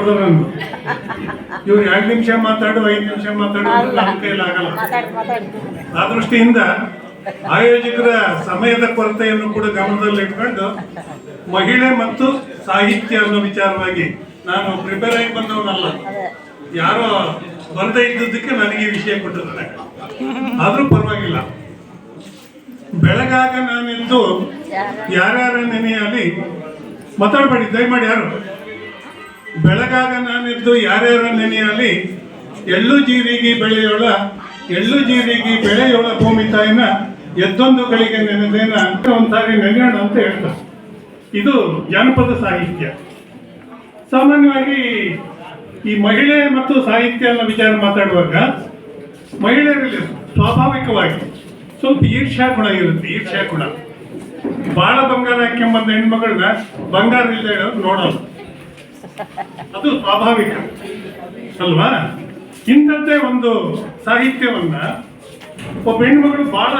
ಇವ್ರು 2 ನಿಮಿಷ ಮಾತಾಡು 5 ನಿಮಿಷ ಮಾತಾಡು ನಮ್ಮ ಕೈಯಲ್ಲಿ ಆಗಲ್ಲ. ಆ ದೃಷ್ಟಿಯಿಂದ ಆಯೋಜಕರ ಸಮಯದ ಕೊರತೆಯನ್ನು ಕೂಡ ಗಮನದಲ್ಲಿಟ್ಕೊಂಡು ಮಹಿಳೆ ಮತ್ತು ಸಾಹಿತ್ಯ ಅನ್ನೋ ವಿಚಾರವಾಗಿ ನಾನು ಪ್ರಿಪೇರ್ ಆಗಿ ಬಂದವನಲ್ಲ, ಯಾರೋ ಬರದೇ ಇದ್ದದಕ್ಕೆ ನನಗೆ ವಿಷಯ ಕೊಟ್ಟಿದ್ದಾರೆ. ಆದ್ರೂ ಪರವಾಗಿಲ್ಲ. ಬೆಳಗಾಗ ನಾನಿದ್ದು ಯಾರ್ಯಾರ ನೆನೆಯಲ್ಲಿ ಮಾತಾಡಬೇಡಿ ದಯಮಾಡಿ ಯಾರು. ಬೆಳಗಾಗ ನಾನಿದ್ದು ಯಾರ್ಯಾರ ನೆನೆಯಲ್ಲಿ ಎಳ್ಳು ಜೀರಿಗೆ ಬೆಳೆಯೋಳ ಭೂಮಿ ತಾಯಿನ ಎದ್ದೊಂದು ಗಳಿಗೆ ನೆನೆದೇನ ಒಂದ್ಸಾರಿ ನೆನೆಯೋಣ ಅಂತ ಹೇಳ್ತಾರೆ. ಇದು ಜಾನಪದ ಸಾಹಿತ್ಯ. ಸಾಮಾನ್ಯವಾಗಿ ಈ ಮಹಿಳೆ ಮತ್ತು ಸಾಹಿತ್ಯ ಅನ್ನೋ ವಿಚಾರ ಮಾತಾಡುವಾಗ ಮಹಿಳೆಯರಲ್ಲಿ ಸ್ವಾಭಾವಿಕವಾಗಿ ಸ್ವಲ್ಪ ಈರ್ಷ್ಯಾ ಗುಣ ಇರುತ್ತೆ. ಈರ್ಷ್ಯಾ ಗುಣ ಬಾಳ ಬಂಗಾರ ಹಾಕ್ಯಂಬಂದ ಹೆಣ್ಮಗಳನ್ನ ಬಂಗಾರ ಇಲ್ಲದೆ ನೋಡೋದು ಅದು ಸ್ವಾಭಾವಿಕ ಅಲ್ವಾ? ಇಂಥದ್ದೇ ಒಂದು ಸಾಹಿತ್ಯವನ್ನ ಒಬ್ಬ ಹೆಣ್ಮಗಳು ಬಹಳ